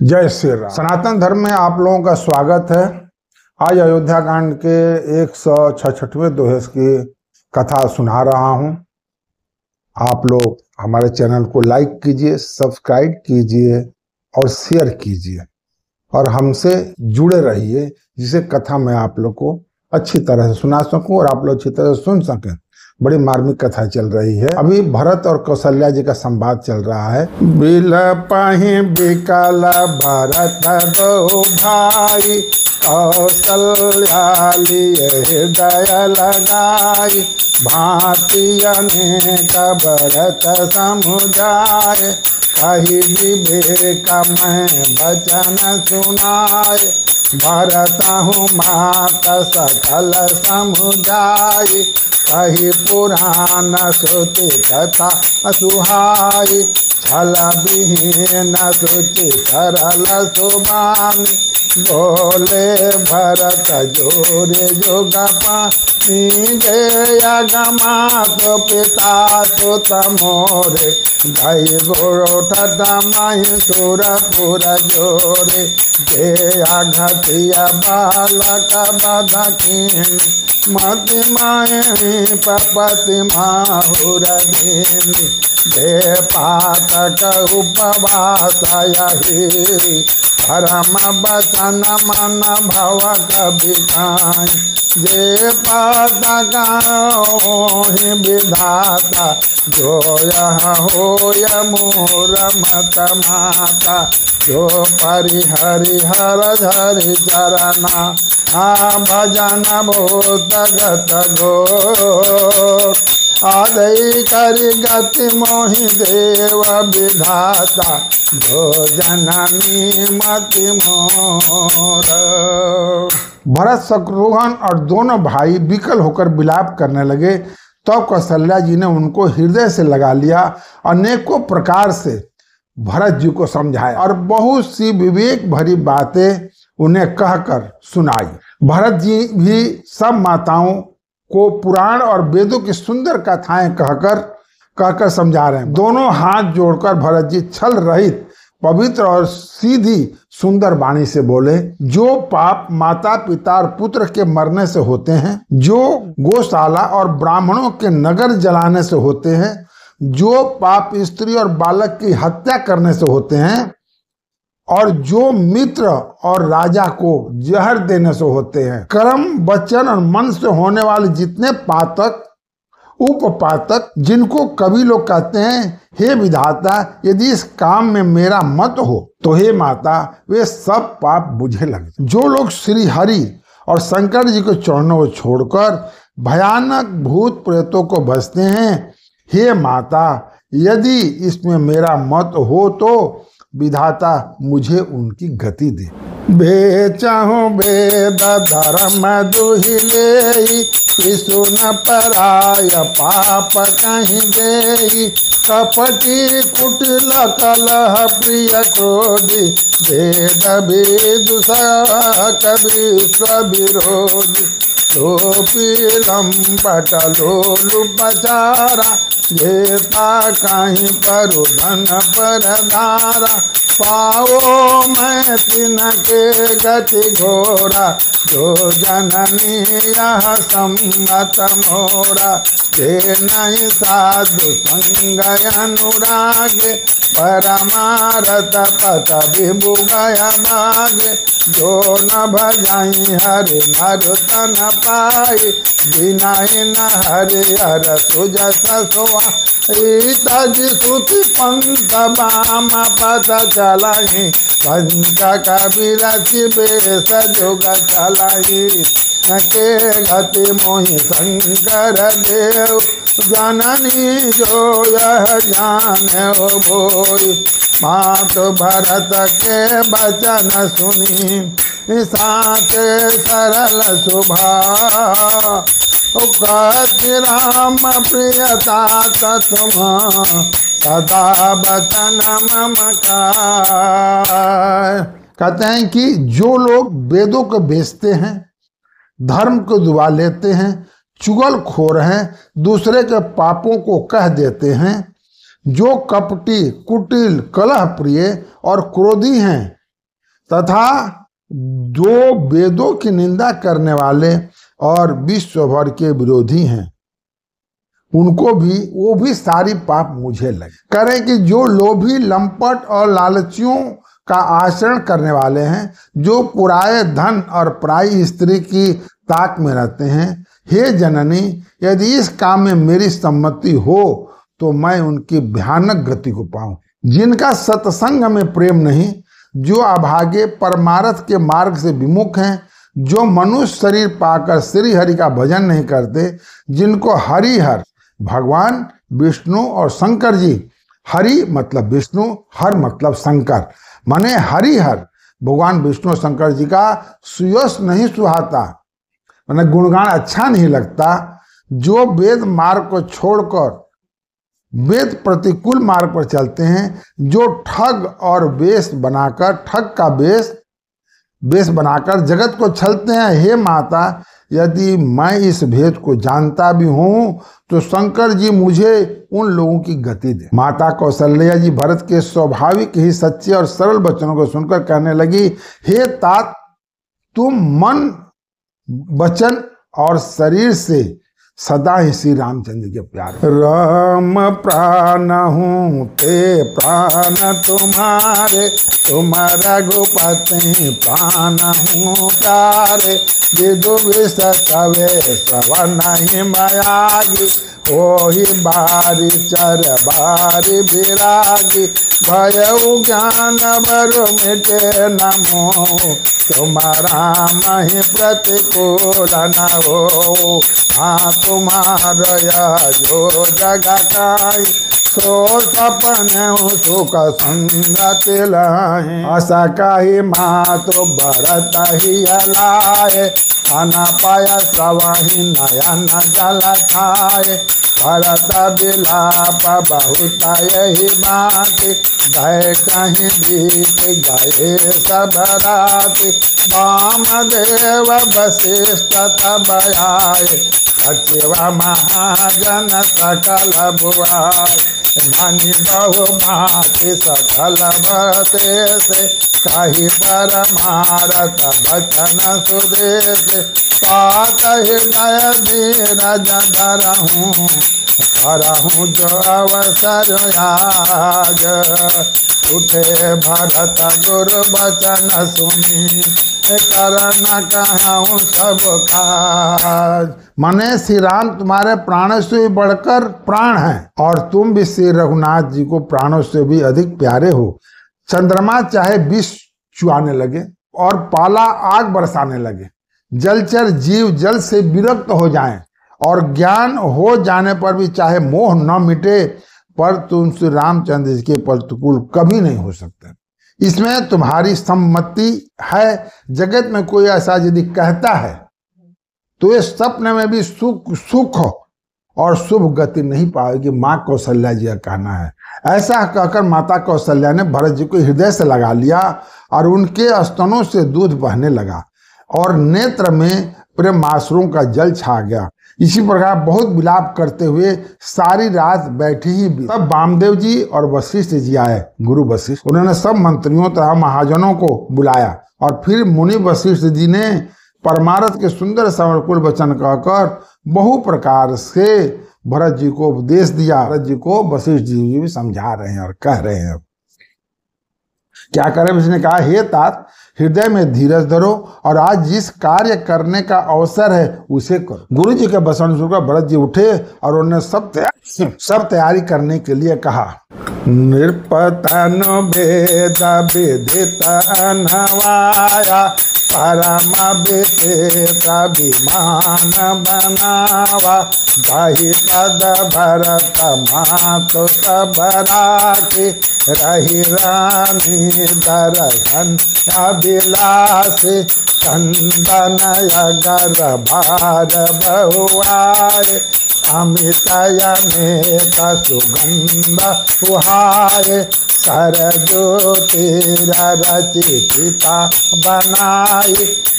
जय श्री राम। सनातन धर्म में आप लोगों का स्वागत है। आज अयोध्या कांड के 166वें दोहे की कथा सुना रहा हूं। आप लोग हमारे चैनल को लाइक कीजिए, सब्सक्राइब कीजिए और शेयर कीजिए और हमसे जुड़े रहिए, जिसे कथा मैं आप लोग को अच्छी तरह से सुना सकूं और आप लोग अच्छी तरह से सुन सकें। बड़ी मार्मिक कथा चल रही है। अभी भरत और कौशल्या जी का संवाद चल रहा है। बिलपहि बिकल भरत दो भाई, कौशल्या लिए हृदय लगाई। भांति अनेक भरत समुझाए, कही विवेक मैं वचन सुनाए। भरत हूँ मात सकल समुझाई, कही पुराण श्रुति कथा सुहाई। छल विहीन सुचि सरल सुबानी, बोले भरत जोरे जोग पानी। जय गमा तो पिता सुत मोरे, धई गोठ दमाई सुरपुर जोरे। जय घटिया बालक बधकीन, मति मायणी पपति माहुर देनी। दे पातक उपवास यही, परम बचन मन भव कविताई। जे पातक होहि विधाता, जो यह होय मोर मत माता। जो परिहरि हर धरि चरना, भजन भूत गत घोर। आदि करि गति मोहि देव विधाता, जो जननी मति मोर। भरत शत्रुघ्न और दोनों भाई विकल होकर विलाप करने लगे। तब कौशल्या जी ने उनको हृदय से लगा लिया, अनेकों प्रकार से भरत जी को समझाया और बहुत सी विवेक भरी बातें उन्हें कहकर सुनाई। भरत जी भी सब माताओं को पुराण और वेदों की सुंदर कथाएं कहकर समझा रहे हैं। दोनों हाथ जोड़कर भरत जी छल रहित पवित्र और सीधी सुंदर वाणी से बोले। जो पाप माता पिता और पुत्र के मरने से होते हैं, जो गौशाला और ब्राह्मणों के नगर जलाने से होते हैं, जो पाप स्त्री और बालक की हत्या करने से होते हैं, और जो मित्र और राजा को जहर देने से होते हैं, कर्म वचन और मन से होने वाले जितने पातक उपपातक, जिनको कवि लोग कहते हैं, हे विधाता यदि इस काम में मेरा मत हो तो हे माता वे सब पाप बुझे लगे। जो लोग श्री हरि और शंकर जी के चरणों को छोड़कर भयानक भूत प्रेतों को भजते हैं, हे माता यदि इसमें मेरा मत हो तो विधाता मुझे उनकी गति दे। बेचाहूँ वेद धर्म दुहिले, सुन पराय पाप कहीं देई। कपटी कुटिल कलह प्रिय क्रोधी, वेद विदुष कवि स्वविरोधी। लोपीलम पटलोलुपचारा, जेता कहीं परु धन पर धारा। पाओ मैं तिनके गति घोरा, जो जननी यह सम्मत मोरा। जे नहीं साधु संग अनुरागे, परमारत पत विभु गय मागे। जो न भजाई हरि नर तन पाई, बिनाई न हरि हर सुजस सोआ। तज सुति पंथ बाम पद चलाई, पंच कबीर बेस जुग चलाई। के गति मोहि शंकर देव, जननी जो यह जान भोई। मात भरत के वचन सुनी, साचे सरल सुभा। कहति राम प्रियता तुम, सदा वचन मम का। कहते हैं कि जो लोग वेदों को बेचते हैं, धर्म को दुबा लेते हैं, चुगलखोर हैं, दूसरे के पापों को कह देते हैं, जो कपटी कुटिल कलह प्रिय और क्रोधी हैं, तथा दो वेदों की निंदा करने वाले और विश्व भर के विरोधी हैं, उनको भी वो भी सारी पाप मुझे लगे। करें कि जो लोभी, लंपट और लालचियों का आचरण करने वाले हैं, जो पुराए धन और पराई स्त्री की ताक में रहते हैं, हे जननी, यदि इस काम में मेरी सम्मति हो तो मैं उनकी भयानक गति को पाऊं। जिनका सत्संग में प्रेम नहीं, जो अभागे परमार्थ के मार्ग से विमुख हैं, जो मनुष्य शरीर पाकर श्री हरि का भजन नहीं करते, जिनको हरिहर भगवान विष्णु और शंकर जी, हरि मतलब विष्णु, हर मतलब शंकर, माने हरिहर भगवान विष्णु शंकर जी का सुयश नहीं सुहाता, माने गुणगान अच्छा नहीं लगता, जो वेद मार्ग को छोड़कर वेद प्रतिकूल मार्ग पर चलते हैं, जो ठग और वेश बनाकर, ठग का वेश बनाकर जगत को छलते हैं। हे माता, यदि मैं इस भेद को जानता भी हूं तो शंकर जी मुझे उन लोगों की गति दे। माता कौशल्या जी भरत के स्वाभाविक ही सच्चे और सरल वचनों को सुनकर कहने लगी, हे तात, तुम मन, वचन और शरीर से सदा ही श्री रामचंद्र के प्यार। राम प्राण हूँ ते प्राण तुम्हारे, तुम रघुपति प्राण हूँ प्यारे, विदु विषवे श्रवण ही मयागी, ओहि बारी चर बारी विरागी, भयउ ज्ञान बरु मिटे नमो, तुम राम ही प्रतिकूल न हो, हाँ तुम्हारा जो जग काई, सो सपन सुख संगति लाए, आशा कही मातु भरत ही लाए, खाना पाया सवाही नयन जल खाए, भरत विलाप बहुत यही बात, गए कहीं बीत गए सब राति, वामदेव वशिष्ठ तब आए, सचिव महाजन सकल बुआए, धनी बहु माति सकल बते से, कही परमारथ बचन सुदेश, पात हृदय धीरज धरहूँ, करहूँ जो अवसर आज, उठे भरत गुरु बचन सुनी, करना कहूँ सब काज। माने श्री राम तुम्हारे प्राणों से बढ़कर प्राण हैं, और तुम भी श्री रघुनाथ जी को प्राणों से भी अधिक प्यारे हो। चंद्रमा चाहे विष चुआने लगे और पाला आग बरसाने लगे, जलचर जीव जल से विरक्त हो जाएं, और ज्ञान हो जाने पर भी चाहे मोह न मिटे, पर तुम श्री रामचंद्र जी के प्रतिकूल कभी नहीं हो सकते। इसमें तुम्हारी सम्मति है। जगत में कोई ऐसा यदि कहता है तो ये सपने में भी सुख और शुभ गति नहीं पाएगी। माँ कौशल्या जी का कहना है। ऐसा कहकर माता कौशल्या ने भरत जी को हृदय से लगा लिया और उनके स्तनों से दूध बहने लगा और नेत्र में प्रेमाश्रुओं का जल छा गया। इसी प्रकार बहुत विलाप करते हुए सारी रात बैठी ही। तब वामदेव जी और वशिष्ठ जी आए, गुरु वशिष्ठ। उन्होंने सब मंत्रियों तथा महाजनों को बुलाया और फिर मुनि वशिष्ठ जी ने परमार्थ के सुंदर समरकुल वचन कहकर बहु प्रकार से भरत जी को उपदेश दिया। भरत जी को वशिष्ठ जी भी समझा रहे हैं और कह रहे हैं। क्या करें? उसने कहा, हे तात, हृदय में धीरज धरो और आज जिस कार्य करने का अवसर है उसे करो। गुरु जी के वचन सुनकर भरत जी उठे और उन्होंने सब तैयारी करने के लिए कहा। नृपतन वेद विदित नवाया, परम विचेत विमान बनावा, दही पद भरत मातु सब राखी, रही रानी दर्शन अभिलाषी, चंदन अगर भार बहुआए, अमितय में का सुगंध उहाए, सरजो तेरा रचिता बनाई,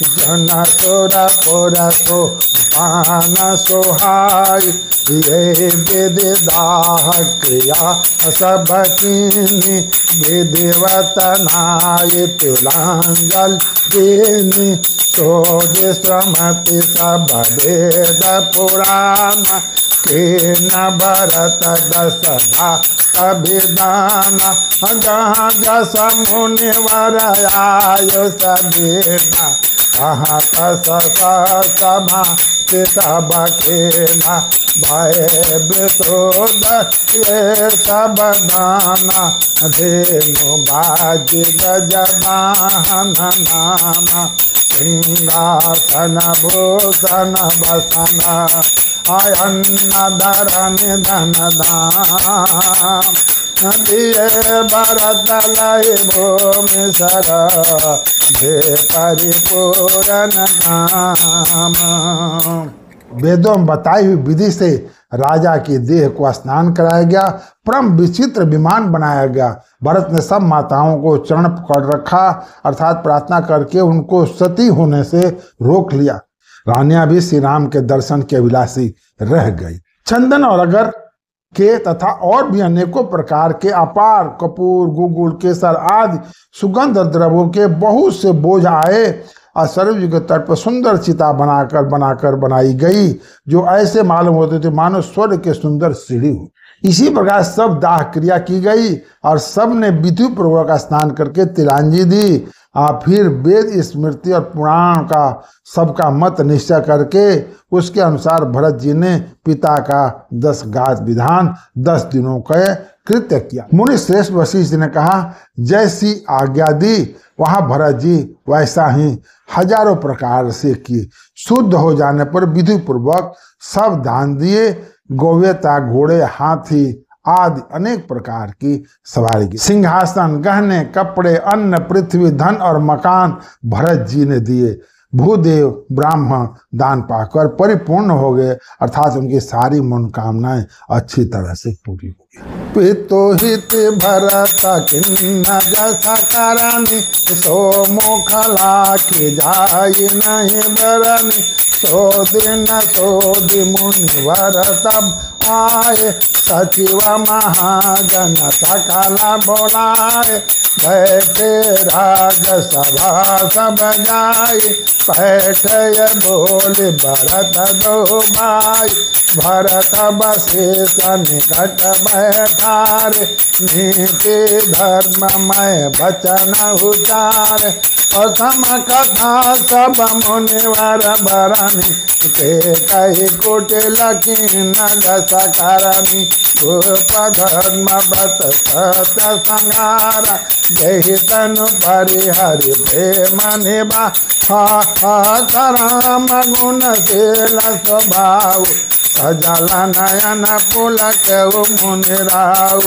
जन सोर पुर को पान सोहाई। ये विदिदाह क्रिया सब कीनी, विधिवत नाय तिलांजल दीनी। सोज श्रमति सब वेद पुराण, के न भरत दस अभिदान। जहाँ जस मुनिवर आयो सबेना, कहाँ तस सभा सब खेना। भय विशोद ये सब दाना, धेनु बाज गजवाहन नाना। सिंहासन भूषण बसन, अन्न धरन धन दाम। दिए भरत लय भूमि सर, दे परिपूर्ण काम। वेदों में बताई हुई विधि से राजा की देह को स्नान कराया गया, परम विचित्र विमान बनाया गया। भरत ने सब माताओं को चरण पकड़ रखा, अर्थात प्रार्थना करके उनको सती होने से रोक लिया। रानियां भी श्री राम के दर्शन के अभिलाषी रह गई। चंदन और अगर के तथा और भी अनेकों प्रकार के अपार कपूर, गुगुल, केसर आदि सुगंध द्रव्यों के बहुत से बोझ आए और सरयू के तट पर सुंदर चिता बनाकर बनाई गई, जो ऐसे मालूम होते थे मानो स्वर्ग के सुंदर सीढ़ी हो। इसी प्रकार सब दाह क्रिया की गई और सब ने विधि पूर्वक स्नान करके तिलांजलि दी। फिर वेद स्मृति और पुराण का सबका मत निश्चय करके उसके अनुसार भरत जी ने पिता का 10 गात विधान 10 दिनों का कृत्य किया। मुनि श्रेष्ठ वशिष्ठ जी ने कहा, जैसी आज्ञा दी वहां भरत जी वैसा ही हजारों प्रकार से किए। शुद्ध हो जाने पर विधि पूर्वक सब दान दिए। गोव्यता, घोड़े, हाथी आदि अनेक प्रकार की सवारी की। सिंहासन, गहने, कपड़े, अन्न, पृथ्वी, धन और मकान भरत जी ने दिए। भूदेव ब्राह्मण दान पाकर परिपूर्ण हो गए, अर्थात उनकी सारी मनोकामनाएं अच्छी तरह से पूरी हो गई। पितुहित भरत किन्न जसा करनी, सो मुखला की जाई नहीं बरनी। सो दिन सोधि मुनिवर तब आए, सचिव महाजन सकल बोलाए। बैठे राज सभा सब जाए, बैठे बोले भरत दो भाई। भरत वशिष्ठ निकट बैठारे, नीति धर्ममय वचन उचारे। प्रथम कथा सब मुनिवर बरनी, के कही कुटिल खीन जस करनी। रूप धर्म बत सत्य संहारा, जहि तनु परिहरि प्रेम निभा। राम गुणशील स्वभाव, सजल नयन पुलक मुनिराव।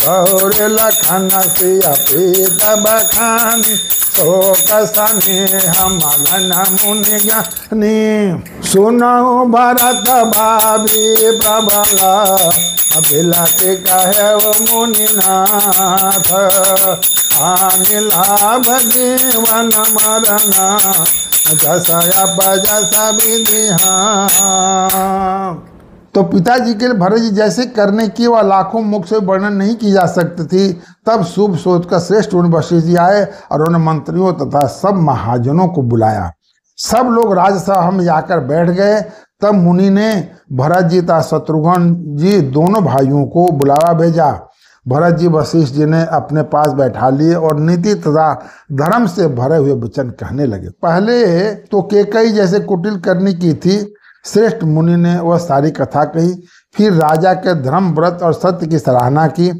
गौर लखन सिया पीत बखानी, शोक स्नेह मगन मुनि ज्ञानी। सुनऊ भरत भावी प्रबल, बिलक कहे मुनिनाथ। हानि लाभ जीवन मरण, जस जस विधि। तो पिताजी के लिए भरत जी जैसे करने की वह लाखों मुख से वर्णन नहीं की जा सकती थी। तब शुभ सोचकर श्रेष्ठ वशिष्ठ जी आए और उन्होंने मंत्रियों तथा सब महाजनों को बुलाया। सब लोग राजसभा में जाकर बैठ गए। तब मुनि ने भरत जी तथा शत्रुघ्न जी दोनों भाइयों को बुलावा भेजा। भरत जी वशिष्ठ जी ने अपने पास बैठा लिए और नीति तथा धर्म से भरे हुए वचन कहने लगे। पहले तो केकई जैसे कुटिल करने की थी, श्रेष्ठ मुनि ने वह सारी कथा कही। फिर राजा के धर्म, व्रत और सत्य की सराहना की,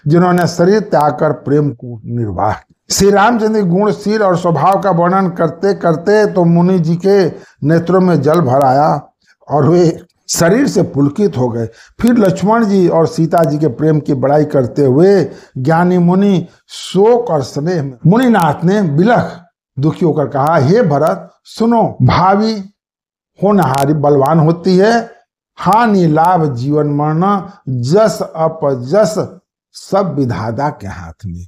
जिन्होंने शरीर त्याग कर प्रेम को निर्वाह किया। श्री रामचंद्र गुणशील और स्वभाव का वर्णन करते करते तो मुनि जी के नेत्रों में जल भर आया और वे शरीर से पुलकित हो गए। फिर लक्ष्मण जी और सीता जी के प्रेम की बड़ाई करते हुए ज्ञानी मुनि शोक और स्नेह में मुनिनाथ ने बिलख दुखी होकर कहा, हे भरत सुनो, भावी होनहारी बलवान होती है, हानि लाभ जीवन मरण जस अपजस सब विधाता के हाथ में।